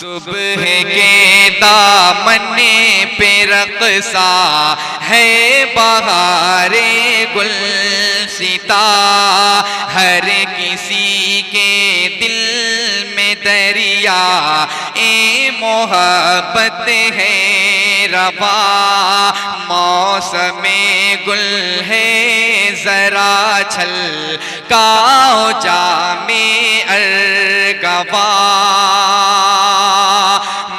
सुबह के दामने पे रक़्सा है बहारे गुलसिता, हर किसी के दिल में दरिया ए मोहब्बत है रवा। मौसमे गुल है जरा छलकाओ जामे अर्गवा।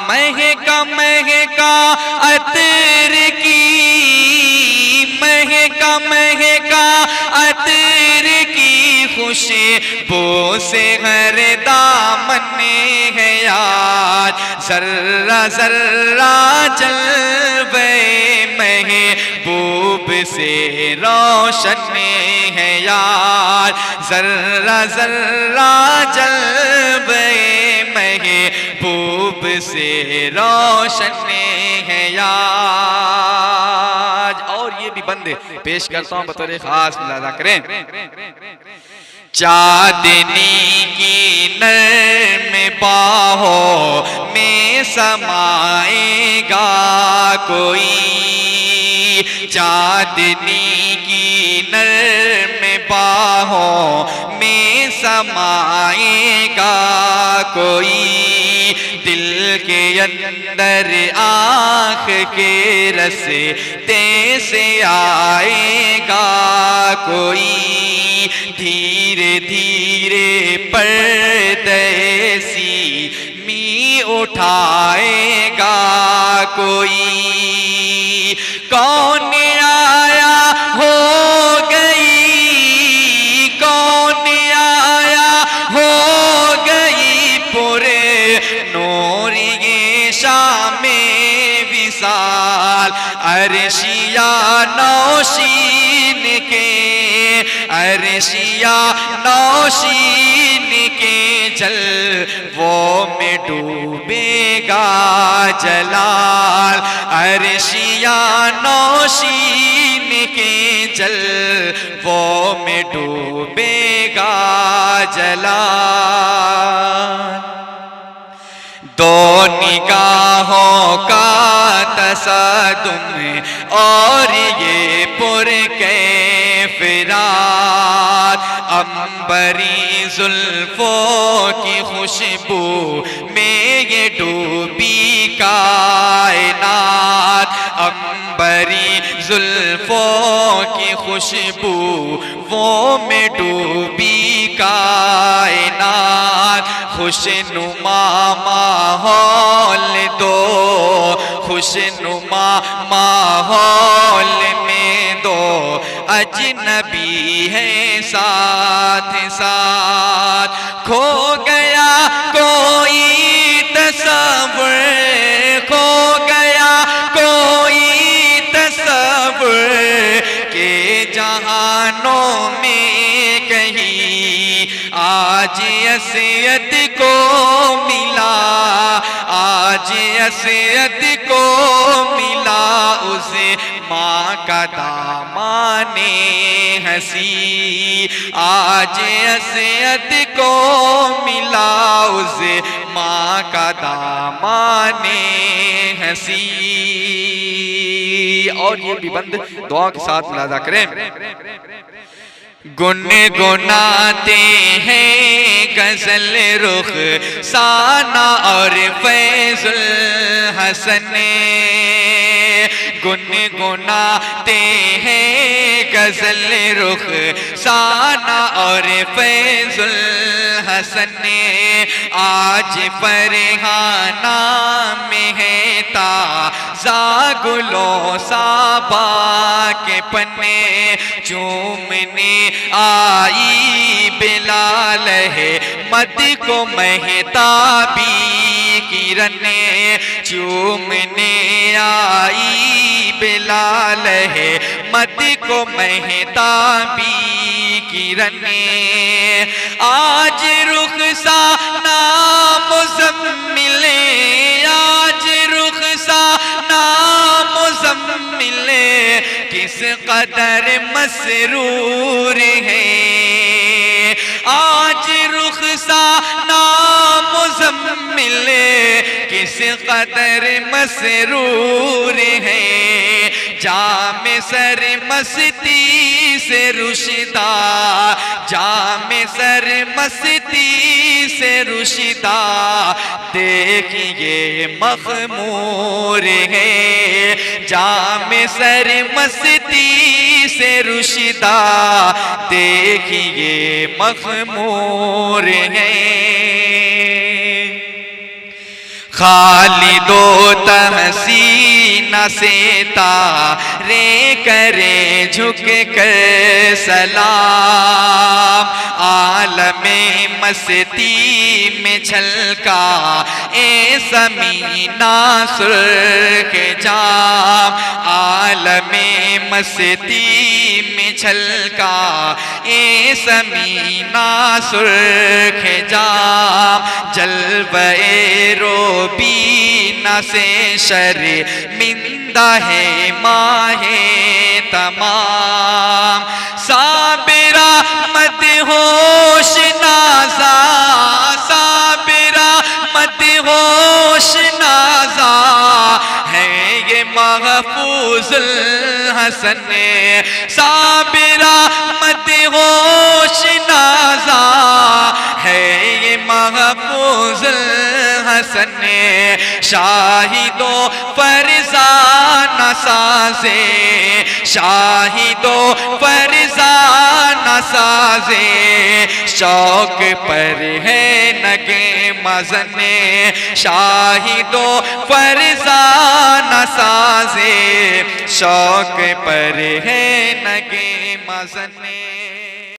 महका महका अतर की, महका महका अतर की खुशबू से हर दामने है यार। जर्रा जर्रा जलवे महबूब से रोशन है यार। जर्रा जर्रा जलवे महबूब से रोशन है यार। और ये भी बंदे पेश करता हूं बतौर खास मुलाजा करें। चांदनी की नर्म बाहों में समाएगा कोई, चांदनी की नर्म बाहों में समाएगा कोई। दिल के अंदर आँख के रस्ते से आएगा कोई। धीरे धीरे पर्दे सीमी उठाएगा कोई। कौन आया हो गई, कौन आया हो गई पूरे नूर ये शामे विसाल। अर्शिया नौशीन के, अर्शिया नौशीन के जल वो में डूबेगा जलाल। अर्शिया नौशीन के जल वो में डूबेगा जलाल। दो निगाहों का तसदुम और ये पुरकैफिरात, अंबरी जुल्फों की खुशबू में ये डूबी कायनात। अंबरी जुल्फों की खुशबू वो में डूबी कायनात। खुशनुमा माहौल दो, खुशनुमा माहौल में दो अजनबी है साथ साथ। खो गया कोई तसव्वुर, खो गया कोई तसव्वुर के जहानों में कहीं आज असयद को मिला, आज असयद को मिला उसे माँ का दामाने हसी। आज असयद को मिला उसे माँ का दामाने हसी। और ये भी बंद दुआ के साथ मुलाजा करें। गुनगुनाते हैं गजल रुख साना और फैजुल हसन, गुनगुनाते हैं गजल रुख साना और फैजुल हसन। आज फरहाना में है ताज़ा गुलों साबा के पन्ने। चूमने आई बिलाल है मद को महताबी किरने। चूमने आई बिलाल है मद को महताबी किरने। आज रुखसाना मुज़म्मिल, आज रुखसाना मुज़म्मिल किस कदर मसरूर है। आज रुखसाना मुज़म्मिल इस कदर मसरूर है, जाम सर मस्ती से रुशिदा, जाम सर मस्ती से रुशिदा, देखिए मखमूर है, जाम सर मस्ती से रुशिदा, देखिए मखमूर है। खालिदो तहसीना से तारे करे झुक कर सलाम, आलमे मस्ती में छलका ए समीना सुर्ख जाम, आलमे मस्ती में छलका ए समीना सुर्ख जाम, जलवे रोबीना से शर्मिंदा है माहे तमाम, साबिरा मत होश नाजा, साबिरा मत होश नाजा, है ये महफूजुल हसन, साबिरा मत होश नाजा, है ये महफूजुल हसन, शाहिदो फरजाना साजे, शाहिदो फरजाना साजे, शौक पर है नगे मजने, शाहिदो फरजाना साजे, शौक पर है नगे मजने।